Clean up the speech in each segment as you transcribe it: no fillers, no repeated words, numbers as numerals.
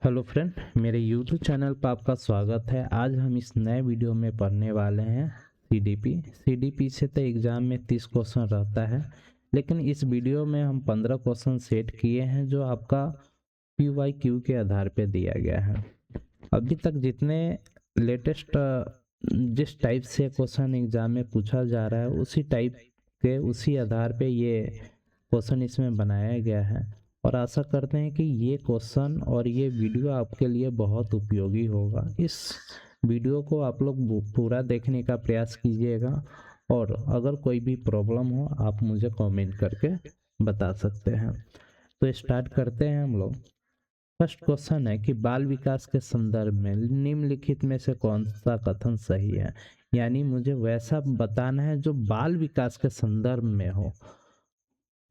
Hello friend, मेरे YouTube channel पर आपका स्वागत है। आज हम इस नए वीडियो में पढ़ने वाले हैं सीडीपी से तो एग्ज़ाम में 30 क्वेश्चन रहता है, लेकिन इस वीडियो में हम 15 क्वेश्चन सेट किए हैं जो आपका PYQ के आधार पे दिया गया है। अभी तक जितने लेटेस्ट जिस टाइप से क्वेश्चन एग्ज़ाम में पूछा जा रहा है उसी टाइप के उसी आधार पे ये क्वेश्चन इसमें बनाया गया है और आशा करते हैं कि ये क्वेश्चन और ये वीडियो आपके लिए बहुत उपयोगी होगा। इस वीडियो को आप लोग पूरा देखने का प्रयास कीजिएगा और अगर कोई भी प्रॉब्लम हो आप मुझे कमेंट करके बता सकते हैं। तो स्टार्ट करते हैं हम लोग। फर्स्ट क्वेश्चन है कि बाल विकास के संदर्भ में निम्नलिखित में से कौन सा कथन सही है। यानी मुझे वैसा बताना है जो बाल विकास के संदर्भ में हो,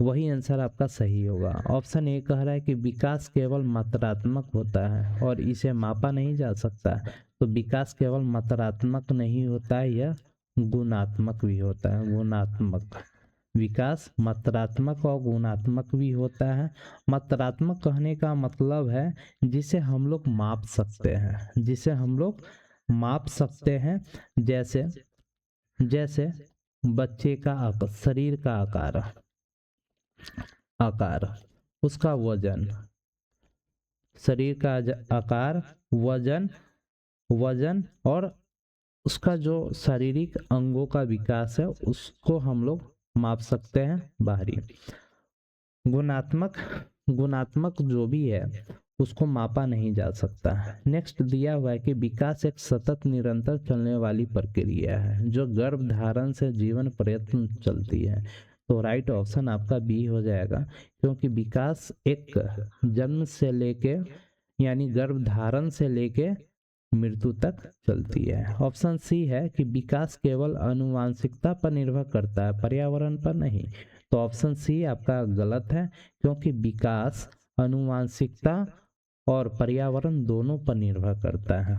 वही आंसर आपका सही होगा। ऑप्शन ए कह रहा है कि विकास केवल मात्रात्मक होता है और इसे मापा नहीं जा सकता, तो विकास केवल मात्रात्मक नहीं होता है, यह गुणात्मक भी होता है। गुणात्मक विकास मात्रात्मक और गुणात्मक भी होता है। मात्रात्मक कहने का मतलब है जिसे हम लोग माप सकते हैं, जिसे हम लोग माप सकते हैं। जैसे जैसे बच्चे का शरीर का आकार, आकार उसका वजन, शरीर का आकार, वजन, वजन और उसका जो शारीरिक अंगों का विकास है उसको हम लोग माप सकते हैं बाहरी। गुणात्मक गुणात्मक जो भी है उसको मापा नहीं जा सकता। नेक्स्ट दिया हुआ है कि विकास एक सतत निरंतर चलने वाली प्रक्रिया है जो गर्भ धारण से जीवन पर्यंत चलती है। तो राइट ऑप्शन आपका बी हो जाएगा, क्योंकि विकास एक जन्म से लेके यानी गर्भ धारण से लेके मृत्यु तक चलती है। ऑप्शन सी है कि विकास केवल आनुवांशिकता पर निर्भर करता है, पर्यावरण पर नहीं। तो ऑप्शन सी आपका गलत है, क्योंकि विकास आनुवांशिकता और पर्यावरण दोनों पर निर्भर करता है।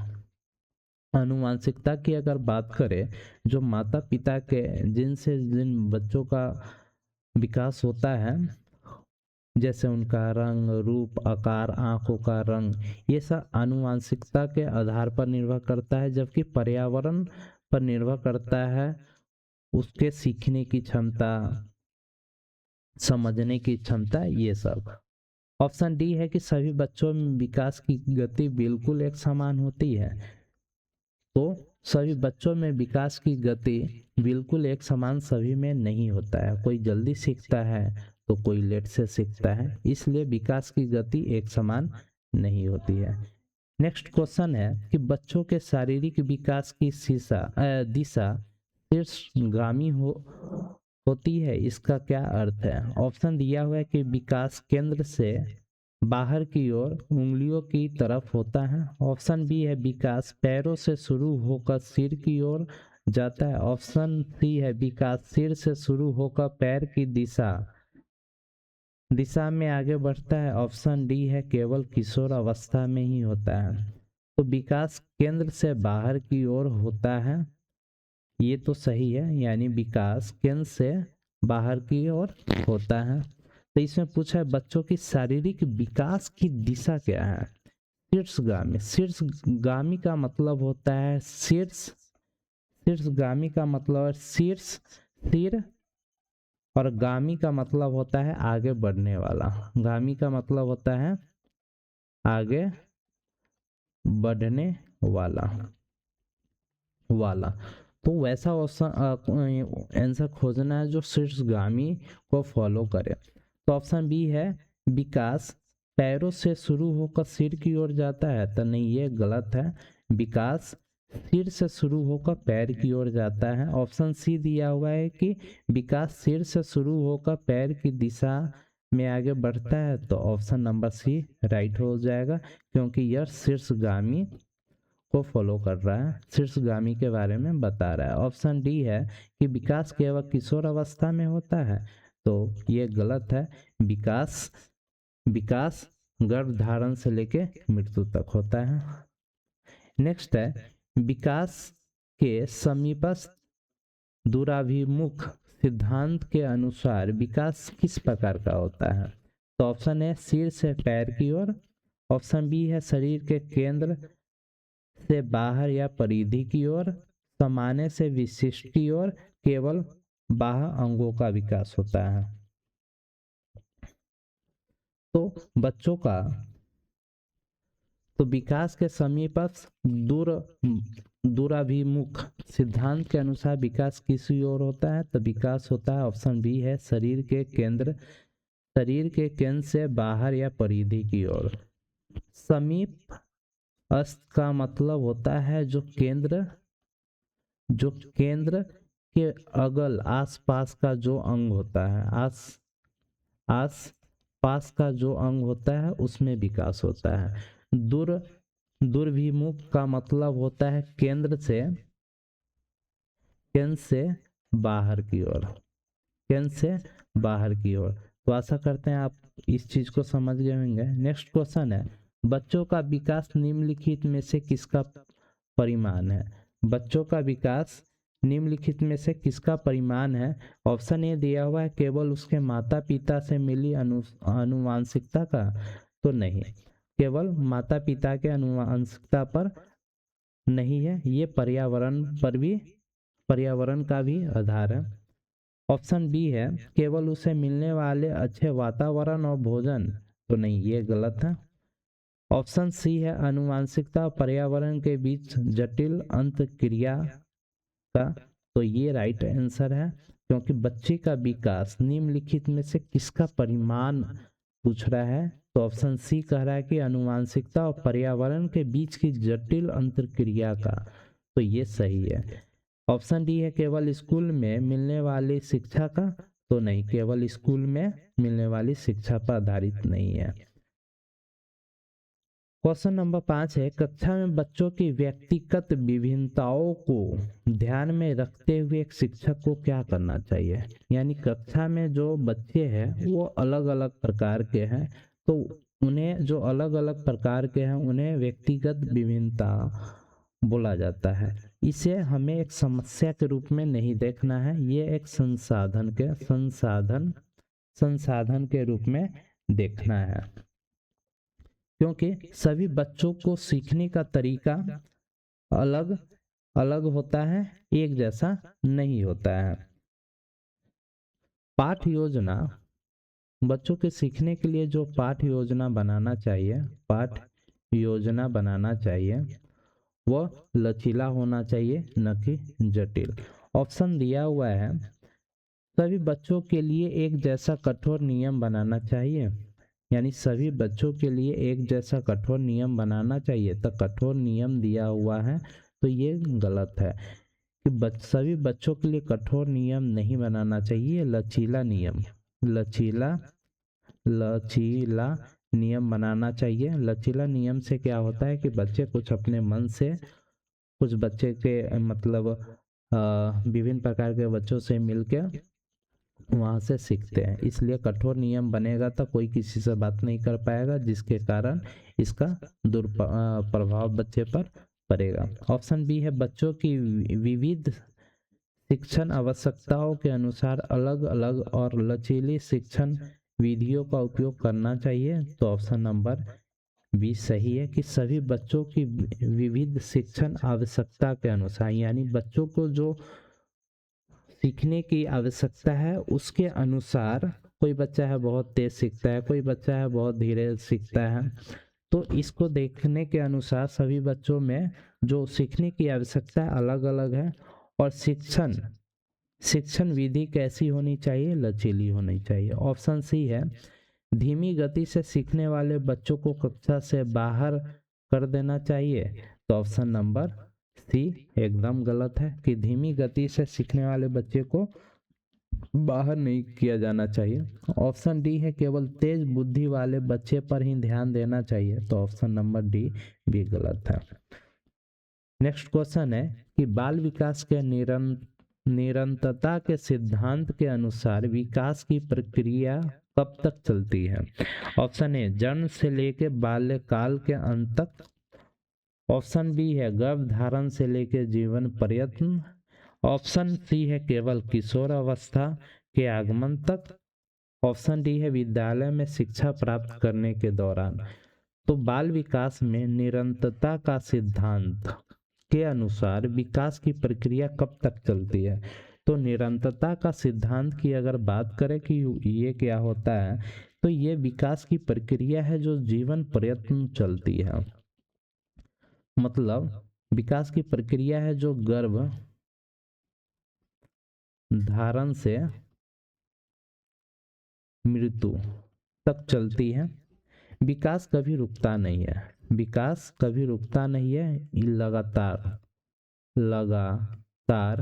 आनुवांशिकता की अगर बात करें, जो माता पिता के जिनसे जिन बच्चों का विकास होता है, जैसे उनका रंग, रूप, आकार, आंखों का रंग, ये सब आनुवांशिकता के आधार पर निर्भर करता है, जबकि पर्यावरण पर निर्भर करता है उसके सीखने की क्षमता, समझने की क्षमता, ये सब। ऑप्शन डी है कि सभी बच्चों में विकास की गति बिल्कुल एक समान होती है। तो सभी बच्चों में विकास की गति बिल्कुल एक समान सभी में नहीं होता है, कोई जल्दी सीखता है तो कोई लेट से सीखता है, इसलिए विकास की गति एक समान नहीं होती है। नेक्स्ट क्वेश्चन है कि बच्चों के शारीरिक विकास की दिशा शीर्षगामी होती है, इसका क्या अर्थ है। ऑप्शन दिया हुआ है कि विकास केंद्र से बाहर की ओर उंगलियों की तरफ होता है। ऑप्शन बी है विकास पैरों से शुरू होकर सिर की ओर जाता है। ऑप्शन सी है विकास सिर से शुरू होकर पैर की दिशा में आगे बढ़ता है। ऑप्शन डी है केवल किशोर अवस्था में ही होता है। तो विकास केंद्र से बाहर की ओर होता है, ये तो सही है, यानी विकास केंद्र से बाहर की ओर होता है। तो इसमें पूछा है बच्चों की शारीरिक विकास की दिशा क्या है। शीर्षगामी, शीर्षगामी का मतलब होता है शीर्षगामी का मतलब है शीर्ष, सिर, और गामी का मतलब होता है आगे बढ़ने वाला। गामी का मतलब होता है आगे बढ़ने वाला वाला। तो वैसा आंसर खोजना है जो शीर्षगामी को फॉलो करे। तो ऑप्शन बी है विकास पैरों से शुरू होकर सिर की ओर जाता है, तो नहीं, ये गलत है। विकास सिर से शुरू होकर पैर की ओर जाता है। ऑप्शन सी दिया हुआ है कि विकास सिर से शुरू होकर पैर की दिशा में आगे बढ़ता है, तो ऑप्शन नंबर सी राइट हो जाएगा, क्योंकि यह शीर्षगामी को फॉलो कर रहा है, शीर्षगामी के बारे में बता रहा है। ऑप्शन डी है कि विकास केवल किशोर अवस्था में होता है, तो ये गलत है। विकास विकास गर्भ धारण से लेके मृत्यु तक होता है। नेक्स्ट है विकास के समीपस्थ दूराभिमुख सिद्धांत के अनुसार विकास किस प्रकार का होता है। तो ऑप्शन है सिर से पैर की ओर। ऑप्शन बी है शरीर के केंद्र से बाहर या परिधि की ओर, सामान्य से विशिष्ट की ओर, केवल बाह्य अंगों का विकास होता है। तो बच्चों का तो विकास के समीपस्थ दूराभिमुख सिद्धांत के अनुसार विकास किसी ओर होता है, तो विकास होता है ऑप्शन बी है शरीर के केंद्र से बाहर या परिधि की ओर। समीप अस्थ का मतलब होता है जो केंद्र के अगल आसपास का जो अंग होता है, आस पास का जो अंग होता है उसमें विकास होता है। दुर्विमुख का मतलब होता है केंद्र से बाहर की ओर, तो आशा करते हैं आप इस चीज को समझ गए होंगे। नेक्स्ट क्वेश्चन है बच्चों का विकास निम्नलिखित में से किसका परिमाण है? बच्चों का विकास निम्नलिखित में से किसका परिमाण है? ऑप्शन ए दिया हुआ है केवल उसके माता पिता से मिली आनुवांशिकता का, तो नहीं, केवल माता पिता के आनुवांशिकता पर नहीं है, ये पर्यावरण का भी आधार है। ऑप्शन बी है केवल उसे मिलने वाले अच्छे वातावरण और भोजन, तो नहीं, ये गलत है। ऑप्शन सी है आनुवांशिकता और पर्यावरण के बीच जटिल अंतःक्रिया का, तो ये राइट आंसर है, क्योंकि बच्चे का विकास निम्नलिखित में से किसका परिमाण पूछ रहा है, तो ऑप्शन सी कह रहा है कि आनुवांशिकता और पर्यावरण के बीच की जटिल अंतःक्रिया का, तो ये सही है। ऑप्शन डी है केवल स्कूल में मिलने वाली शिक्षा का, तो नहीं, केवल स्कूल में मिलने वाली शिक्षा पर आधारित नहीं है। क्वेश्चन नंबर 5 है कक्षा में बच्चों की व्यक्तिगत विभिन्नताओं को ध्यान में रखते हुए एक शिक्षक को क्या करना चाहिए? यानी कक्षा में जो बच्चे हैं वो अलग अलग प्रकार के हैं, तो उन्हें जो अलग अलग प्रकार के हैं उन्हें व्यक्तिगत विभिन्नता बोला जाता है। इसे हमें एक समस्या के रूप में नहीं देखना है, ये एक संसाधन के रूप में देखना है, क्योंकि सभी बच्चों को सीखने का तरीका अलग अलग होता है, एक जैसा नहीं होता है। पाठ योजना, बच्चों के सीखने के लिए जो पाठ योजना बनाना चाहिए वह लचीला होना चाहिए, न कि जटिल। ऑप्शन दिया हुआ है सभी बच्चों के लिए एक जैसा कठोर नियम बनाना चाहिए, यानी सभी बच्चों के लिए एक जैसा कठोर नियम बनाना चाहिए, तो कठोर नियम दिया हुआ है, तो ये गलत है कि सभी बच्चों के लिए कठोर नियम नहीं बनाना चाहिए, लचीला नियम बनाना चाहिए। लचीला नियम से क्या होता है कि बच्चे कुछ अपने मन से, कुछ बच्चे के मतलब विभिन्न प्रकार के बच्चों से मिलकर वहाँ से सीखते हैं, इसलिए कठोर नियम बनेगा तो कोई किसी से बात नहीं कर पाएगा, जिसके कारण इसका दुष्प्रभाव बच्चे पर पड़ेगा। ऑप्शन बी है बच्चों की विविध शिक्षण आवश्यकताओं के अनुसार अलग अलग और लचीली शिक्षण विधियों का उपयोग करना चाहिए, तो ऑप्शन नंबर बी सही है कि सभी बच्चों की विविध शिक्षण आवश्यकता के अनुसार, यानी बच्चों को जो सीखने की आवश्यकता है उसके अनुसार, कोई बच्चा है बहुत तेज सीखता है, कोई बच्चा है बहुत धीरे सीखता है, तो इसको देखने के अनुसार सभी बच्चों में जो सीखने की आवश्यकता है अलग अलग है, और शिक्षण विधि कैसी होनी चाहिए? लचीली होनी चाहिए। ऑप्शन सी है धीमी गति से सीखने वाले बच्चों को कक्षा से बाहर कर देना चाहिए, तो ऑप्शन नंबर सी एकदम गलत है कि धीमी गति से सीखने वाले बच्चे को बाहर नहीं किया जाना चाहिए। ऑप्शन डी है केवल तेज बुद्धि वाले बच्चे पर ही ध्यान देना चाहिए, तो ऑप्शन नंबर डी भी गलत है। नेक्स्ट क्वेश्चन है कि बाल विकास के निरंतरता के सिद्धांत के अनुसार विकास की प्रक्रिया कब तक चलती है? ऑप्शन ए जन्म से लेकर बाल्यकाल के अंत तक। ऑप्शन बी है गर्भधारण से लेकर जीवन पर्यंत। ऑप्शन सी है केवल किशोर अवस्था के आगमन तक। ऑप्शन डी है विद्यालय में शिक्षा प्राप्त करने के दौरान। तो बाल विकास में निरंतरता का सिद्धांत के अनुसार विकास की प्रक्रिया कब तक चलती है। तो निरंतरता का सिद्धांत की अगर बात करें कि ये क्या होता है, तो ये विकास की प्रक्रिया है जो जीवन पर्यंत चलती है। मतलब विकास की प्रक्रिया है जो गर्भ धारण से मृत्यु तक चलती है। विकास कभी रुकता नहीं है, विकास कभी रुकता नहीं है, ये लगातार लगातार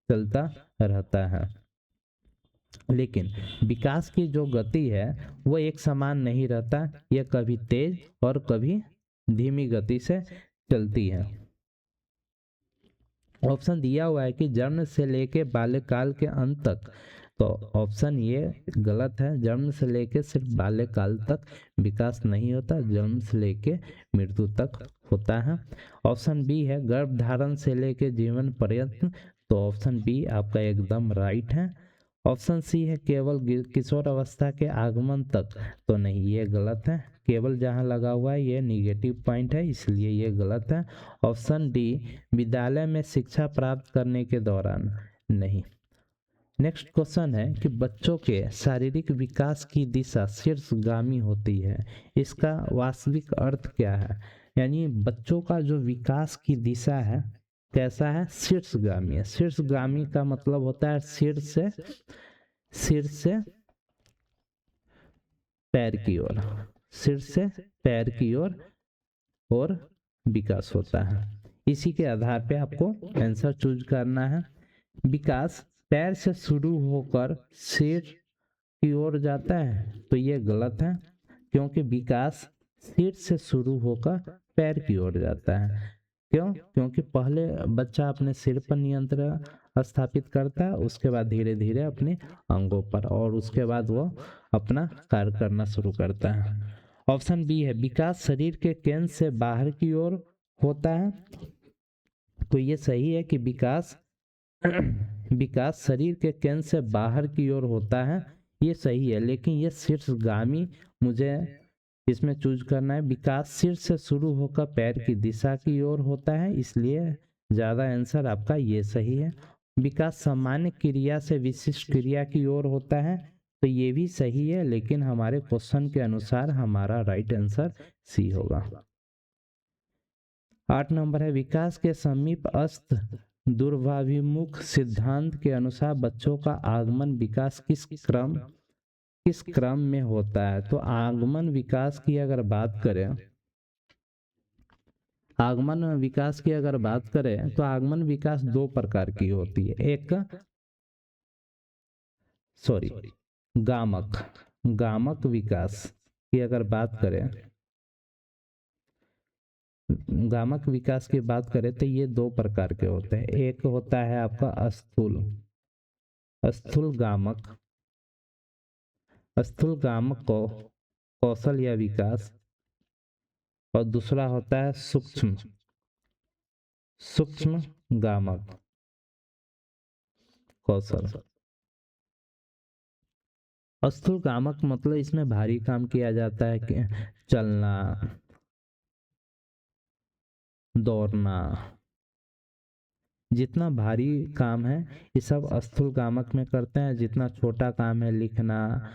चलता रहता है। लेकिन विकास की जो गति है वो एक समान नहीं रहता, यह कभी तेज और कभी धीमी गति से चलती है। ऑप्शन दिया हुआ है कि जन्म से लेके बाल्यकाल के अंत तक, तो ऑप्शन ये गलत है। जन्म से लेके सिर्फ बाल्यकाल तक विकास नहीं होता, जन्म से लेके मृत्यु तक होता है। ऑप्शन बी है गर्भधारण से लेके जीवन पर्यंत, तो ऑप्शन बी आपका एकदम राइट है। ऑप्शन सी है केवल किशोर अवस्था के आगमन तक, तो नहीं, ये गलत है। केवल जहाँ लगा हुआ है ये निगेटिव पॉइंट है, इसलिए ये गलत है। ऑप्शन डी विद्यालय में शिक्षा प्राप्त करने के दौरान, नहीं। नेक्स्ट क्वेश्चन है कि बच्चों के शारीरिक विकास की दिशा शीर्षगामी होती है, इसका वास्तविक अर्थ क्या है। यानी बच्चों का जो विकास की दिशा है कैसा है, शीर्षगामी है। शीर्षगामी का मतलब होता है सिर से पैर की ओर, सिर से पैर की ओर और विकास होता है। इसी के आधार पे आपको आंसर चूज करना है। विकास पैर से शुरू होकर सिर की ओर जाता है, तो ये गलत है, क्योंकि विकास सिर से शुरू होकर पैर की ओर जाता है। क्यों? क्योंकि पहले बच्चा अपने सिर पर नियंत्रण स्थापित करता है, उसके बाद धीरे धीरे अपने अंगों पर, और उसके बाद वो अपना कार्य करना शुरू करता है। ऑप्शन बी है विकास शरीर के केंद्र से बाहर की ओर होता है, तो ये सही है कि विकास शरीर के केंद्र से बाहर की ओर होता है, ये सही है। लेकिन ये शीर्षगामी मुझे इसमें चूज करना है। विकास सिर से शुरू होकर पैर की दिशा की ओर होता है, इसलिए ज़्यादा आंसर आपका ये सही है। विकास सामान्य क्रिया से विशिष्ट क्रिया की ओर होता है, तो ये भी सही है, लेकिन हमारे क्वेश्चन के अनुसार हमारा राइट आंसर सी होगा। 8 नंबर है विकास के समीप अस्त दूरभाभिमुख सिद्धांत के अनुसार बच्चों का आगमन विकास किस क्रम में होता है। तो आगमन विकास की अगर बात करें, आगमन विकास की अगर बात करें तो आगमन विकास दो प्रकार की होती है। एक गामक विकास की अगर बात करें, गामक विकास की बात करें तो ये दो प्रकार के होते हैं। एक होता है आपका स्थूल गामक को कौशल या विकास, और दूसरा होता है सूक्ष्म गामक कौशल। स्थूल गामक मतलब इसमें भारी काम किया जाता है कि चलना, दौड़ना, जितना भारी काम है ये सब स्थूल गामक में करते हैं। जितना छोटा काम है लिखना,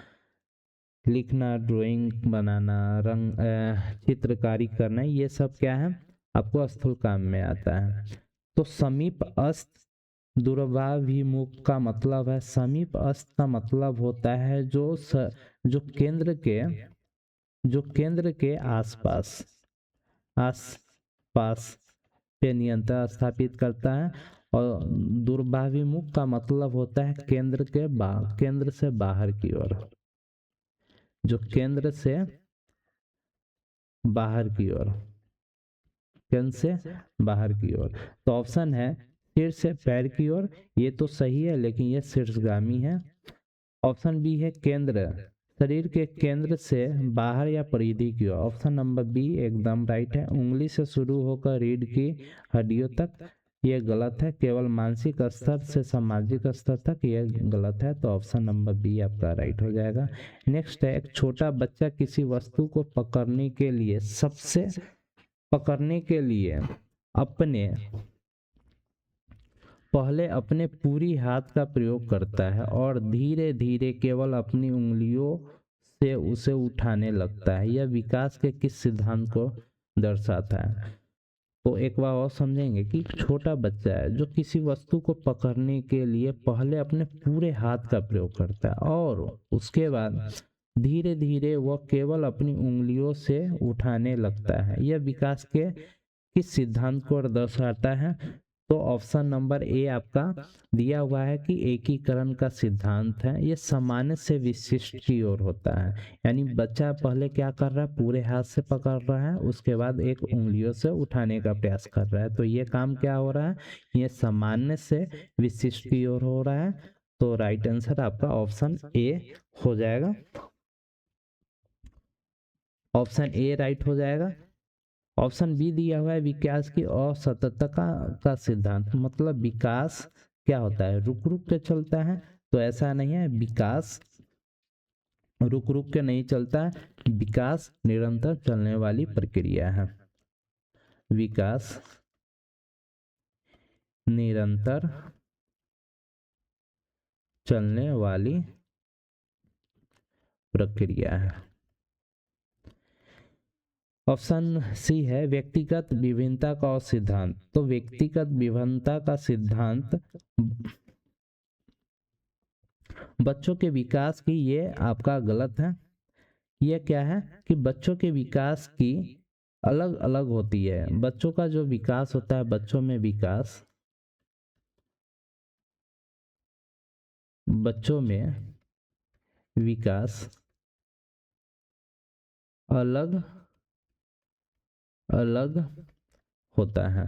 ड्राइंग बनाना, चित्रकारी करना, ये सब क्या है आपको स्थूल काम में आता है। तो समीप अस्त दूरभाभिमुख का मतलब है, समीप अस्त का मतलब होता है जो केंद्र के आसपास पे नियंत्रण स्थापित करता है। और दूरभाभिमुख का मतलब होता है केंद्र से बाहर की ओर, जो केंद्र से बाहर की ओर। तो ऑप्शन है सिर से पैर की ओर, ये तो सही है, लेकिन ये शीर्षगामी है। ऑप्शन बी है केंद्र, शरीर के केंद्र से बाहर या परिधि की ओर, ऑप्शन नंबर बी एकदम राइट है। उंगली से शुरू होकर रीढ़ की हड्डियों तक, ये गलत है। केवल मानसिक स्तर से सामाजिक स्तर तक, ये गलत है। तो ऑप्शन नंबर बी आपका राइट हो जाएगा। नेक्स्ट है, एक छोटा बच्चा किसी वस्तु को पकड़ने के लिए अपने पहले अपने पूरी हाथ का प्रयोग करता है और धीरे धीरे केवल अपनी उंगलियों से उसे उठाने लगता है। यह विकास के किस सिद्धांत को दर्शाता है? तो एक बार और समझेंगे कि छोटा बच्चा है जो किसी वस्तु को पकड़ने के लिए पहले अपने पूरे हाथ का प्रयोग करता है और उसके बाद धीरे धीरे वह केवल अपनी उंगलियों से उठाने लगता है। यह विकास के किस सिद्धांत को दर्शाता है? तो ऑप्शन नंबर ए आपका दिया हुआ है कि एकीकरण का सिद्धांत है। ये सामान्य से विशिष्ट की ओर होता है, यानी बच्चा पहले क्या कर रहा है, पूरे हाथ से पकड़ रहा है, उसके बाद एक उंगलियों से उठाने का प्रयास कर रहा है। तो ये काम क्या हो रहा है, ये सामान्य से विशिष्ट की ओर हो रहा है। तो राइट आंसर आपका ऑप्शन ए हो जाएगा। ऑप्शन ए राइट हो जाएगा। ऑप्शन बी दिया हुआ है विकास की असततता का सिद्धांत, मतलब विकास क्या होता है, रुक रुक के चलता है। तो ऐसा नहीं है, विकास रुक रुक के नहीं चलता है, विकास निरंतर चलने वाली प्रक्रिया है। विकास निरंतर चलने वाली प्रक्रिया है। ऑप्शन सी है व्यक्तिगत विभिन्नता का सिद्धांत। तो व्यक्तिगत विभिन्नता का सिद्धांत बच्चों के विकास की, ये आपका गलत है। ये क्या है कि बच्चों के विकास की अलग अलग होती है। बच्चों का जो विकास होता है, बच्चों में विकास, बच्चों में विकास अलग अलग होता है।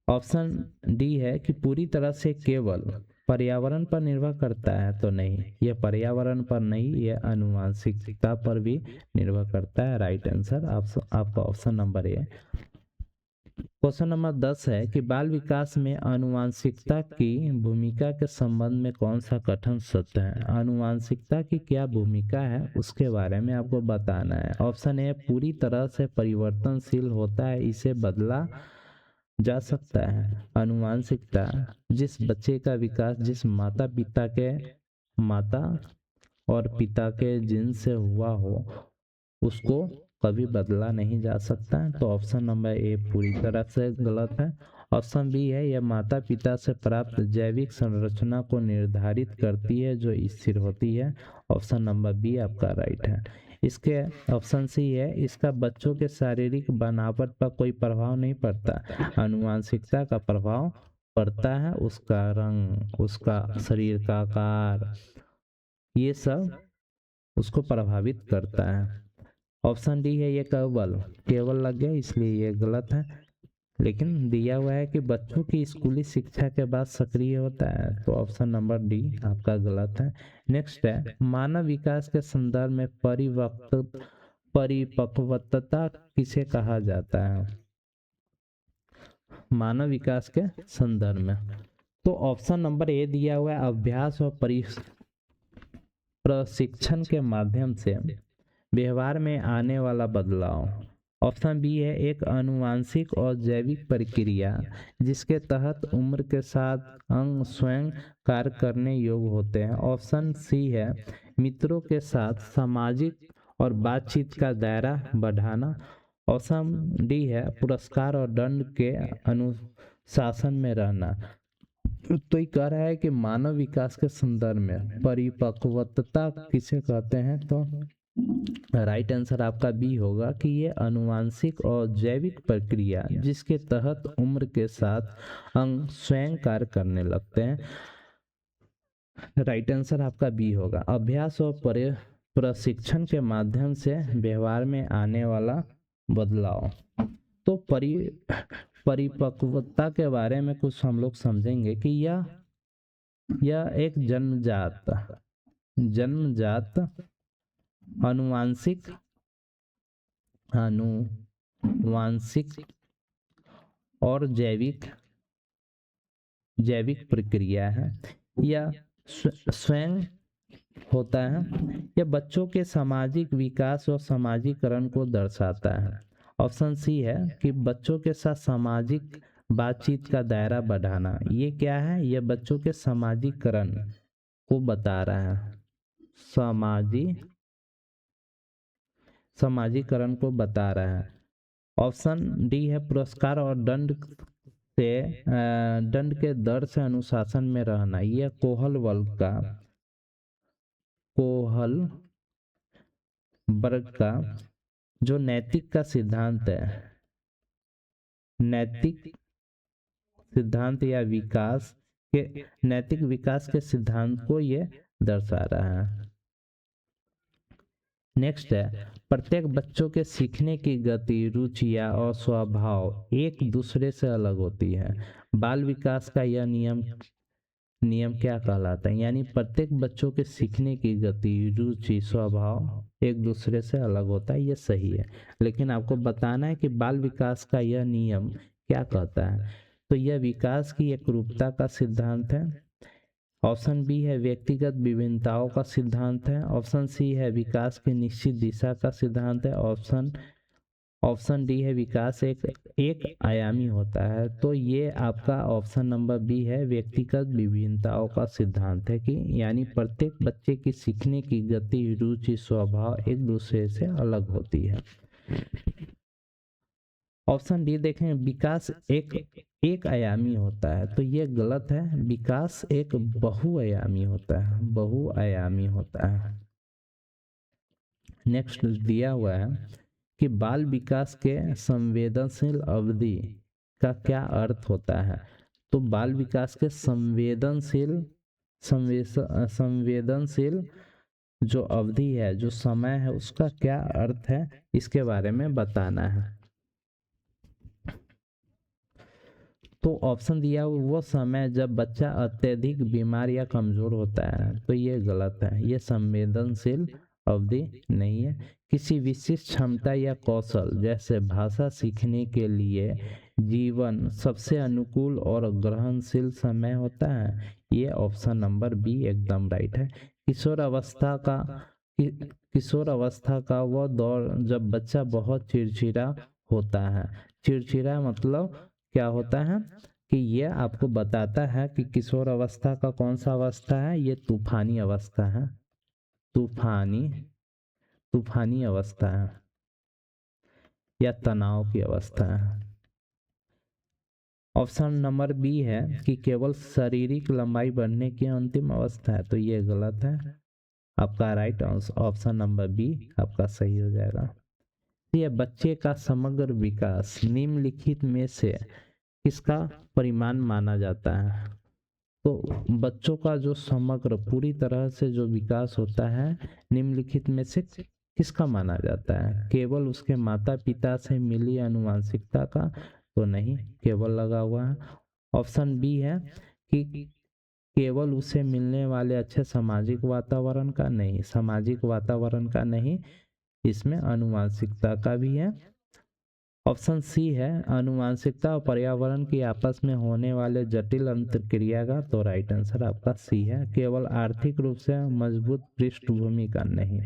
ऑप्शन डी है कि पूरी तरह से केवल पर्यावरण पर निर्भर करता है। तो नहीं, यह पर्यावरण पर नहीं, यह आनुवंशिकता पर भी निर्भर करता है। राइट आंसर आपका option number A. Question number 10 है कि बाल विकास में आनुवंशिकता की भूमिका के संबंध में कौन सा कथन सत्य है? आनुवंशिकता की क्या भूमिका है उसके बारे में आपको बताना है। ऑप्शन ए पूरी तरह से परिवर्तनशील होता है, इसे बदला जा सकता है। आनुवंशिकता जिस बच्चे का विकास जिस माता और पिता के जीन से हुआ हो उसको कभी बदला नहीं जा सकता है। तो ऑप्शन नंबर ए पूरी तरह से गलत है। ऑप्शन बी है यह माता पिता से प्राप्त जैविक संरचना को निर्धारित करती है जो स्थिर होती है। ऑप्शन नंबर बी आपका राइट है। इसके ऑप्शन सी है इसका बच्चों के शारीरिक बनावट पर कोई प्रभाव नहीं पड़ता। आनुवंशिकता का प्रभाव पड़ता है उसका रंग, उसका शरीर का आकार, ये सब उसको प्रभावित करता है। ऑप्शन डी है ये केवल लग गया, इसलिए ये गलत है। लेकिन दिया हुआ है कि बच्चों की स्कूली शिक्षा के बाद सक्रिय होता है। तो ऑप्शन नंबर डी आपका गलत है। नेक्स्ट है मानव विकास के संदर्भ में परिपक्वता किसे कहा जाता है? मानव विकास के संदर्भ में तो ऑप्शन नंबर ए दिया हुआ है अभ्यास और प्रशिक्षण के माध्यम से व्यवहार में आने वाला बदलाव। ऑप्शन बी है एक आनुवांशिक और जैविक प्रक्रिया जिसके तहत उम्र के साथ अंग स्वयं कार्य करने योग्य होते हैं। ऑप्शन सी है मित्रों के साथ सामाजिक और बातचीत का दायरा बढ़ाना। ऑप्शन डी है पुरस्कार और दंड के अनुशासन में रहना। तो ये कह रहा है कि मानव विकास के संदर्भ में परिपक्वता किसे कहते हैं? तो राइट आंसर आपका बी होगा कि ये आनुवांशिक और जैविक प्रक्रिया जिसके तहत उम्र के साथ अंग स्वयं कार्य करने लगते हैं। राइट आंसर आपका बी होगा। अभ्यास और प्रशिक्षण के माध्यम से व्यवहार में आने वाला बदलाव। तो परिपक्वता के बारे में कुछ हम लोग समझेंगे कि यह एक जन्मजात आनुवांशिक और जैविक जैविक प्रक्रिया है या स्वयं होता है। यह बच्चों के सामाजिक विकास और समाजीकरण को दर्शाता है। ऑप्शन सी है कि बच्चों के साथ सामाजिक बातचीत का दायरा बढ़ाना। ये क्या है? यह बच्चों के सामाजिकरण को बता रहा है, समाजीकरण को बता रहा है। ऑप्शन डी है पुरस्कार और दंड के दर से अनुशासन में रहना। यह कोहल वर्ग का जो नैतिक का सिद्धांत है, नैतिक सिद्धांत या नैतिक विकास के सिद्धांत को ये दर्शा रहा है। नेक्स्ट है, प्रत्येक बच्चों के सीखने की गति, रुचियाँ और स्वभाव एक दूसरे से अलग होती है। बाल विकास का यह नियम क्या कहलाता है? यानी प्रत्येक बच्चों के सीखने की गति, रुचि, स्वभाव एक दूसरे से अलग होता है। ये सही है, लेकिन आपको बताना है कि बाल विकास का यह नियम क्या कहता है। तो यह विकास की एकरूपता का सिद्धांत है। ऑप्शन बी है व्यक्तिगत विभिन्नताओं का सिद्धांत है। ऑप्शन सी है विकास की निश्चित दिशा का सिद्धांत है। ऑप्शन डी है विकास एक आयामी होता है। तो ये आपका ऑप्शन नंबर बी है, व्यक्तिगत विभिन्नताओं का सिद्धांत है कि यानी प्रत्येक बच्चे की सीखने की गति, रुचि, स्वभाव एक दूसरे से अलग होती है। ऑप्शन डी देखें, विकास एक आयामी होता है। तो ये गलत है, विकास एक बहुआयामी होता है। नेक्स्ट दिया हुआ है कि बाल विकास के संवेदनशील अवधि का क्या अर्थ होता है। तो बाल विकास के संवेदनशील जो अवधि है, जो समय है, उसका क्या अर्थ है, इसके बारे में बताना है। तो ऑप्शन दिया वो समय जब बच्चा अत्यधिक बीमार या कमजोर होता है। तो ये गलत है, ये संवेदनशील अवधि नहीं है। किसी विशिष्ट क्षमता या कौशल जैसे भाषा सीखने के लिए जीवन सबसे अनुकूल और ग्रहणशील समय होता है। ये ऑप्शन नंबर बी एकदम राइट है। किशोर अवस्था का वह दौर जब बच्चा बहुत चिड़चिड़ा होता है। चिड़चिड़ा मतलब क्या होता है कि ये आपको बताता है कि किशोर अवस्था का कौन सा अवस्था है। ये तूफानी अवस्था है, तूफानी अवस्था है या तनाव की अवस्था है। ऑप्शन नंबर बी है कि केवल शारीरिक लंबाई बढ़ने की अंतिम अवस्था है। तो ये गलत है, आपका राइट ऑप्शन नंबर बी आपका सही हो जाएगा। ये बच्चे का समग्र विकास निम्नलिखित में से किसका परिमाण माना जाता है। तो बच्चों का जो समग्र पूरी तरह से जो विकास होता है निम्नलिखित में से किसका माना जाता है। केवल उसके माता पिता से मिली आनुवंशिकता का तो नहीं, केवल लगा हुआ है। ऑप्शन बी है कि केवल उसे मिलने वाले अच्छे सामाजिक वातावरण का नहीं, सामाजिक वातावरण का नहीं, इसमें आनुवंशिकता का भी है। ऑप्शन सी है आनुवंशिकता और पर्यावरण की आपस में होने वाले जटिल अंतरक्रिया का। तो राइट आंसर आपका सी है, केवल आर्थिक रूप से मजबूत पृष्ठभूमि का नहीं।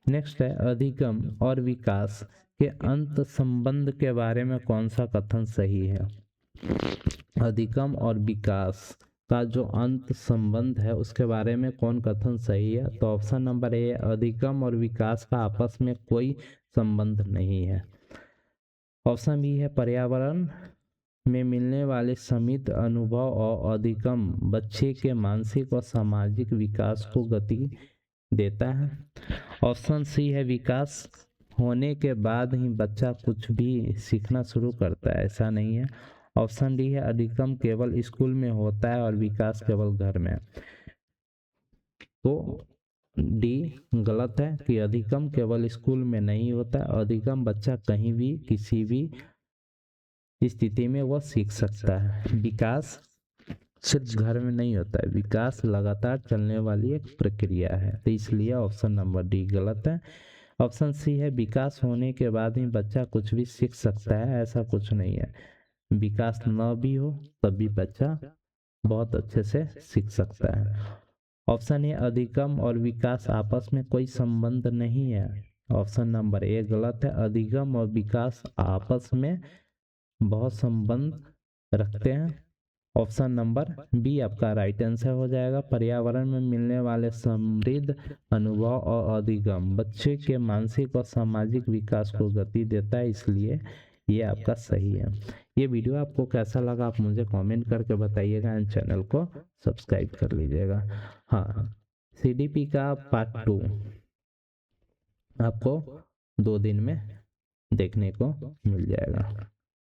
नेक्स्ट है अधिगम और विकास के अंत संबंध के बारे में कौन सा कथन सही है। अधिगम और विकास का जो अंत संबंध है उसके बारे में कौन कथन सही है। तो ऑप्शन नंबर ए, अधिगम और विकास का आपस में कोई संबंध नहीं है। ऑप्शन बी है पर्यावरण में मिलने वाले सीमित अनुभव और अधिगम बच्चे के मानसिक और सामाजिक विकास को गति देता है। ऑप्शन सी है विकास होने के बाद ही बच्चा कुछ भी सीखना शुरू करता है, ऐसा नहीं है। ऑप्शन डी है अधिगम केवल स्कूल में होता है और विकास केवल घर में। तो डी गलत है कि अधिगम केवल स्कूल में नहीं होता है। अधिगम बच्चा कहीं भी किसी भी स्थिति में वह सीख सकता है। विकास सिर्फ घर में नहीं होता है, विकास लगातार चलने वाली एक प्रक्रिया है। तो इसलिए ऑप्शन नंबर डी गलत है। ऑप्शन सी है विकास होने के बाद ही बच्चा कुछ भी सीख सकता है, ऐसा कुछ नहीं है। विकास न भी हो तब भी बच्चा बहुत अच्छे से सीख सकता है। ऑप्शन ए अधिगम और विकास आपस में कोई संबंध नहीं है। ऑप्शन नंबर ए गलत है। अधिगम और विकास आपस में बहुत संबंध रखते हैं। ऑप्शन नंबर बी आपका राइट आंसर हो जाएगा। पर्यावरण में मिलने वाले समृद्ध अनुभव और अधिगम बच्चे के मानसिक और सामाजिक विकास को गति देता है, इसलिए ये आपका सही है। ये वीडियो आपको कैसा लगा आप मुझे कमेंट करके बताइएगा एंड चैनल को सब्सक्राइब कर लीजिएगा। हाँ, सीडीपी का पार्ट 2 आपको 2 दिन में देखने को मिल जाएगा।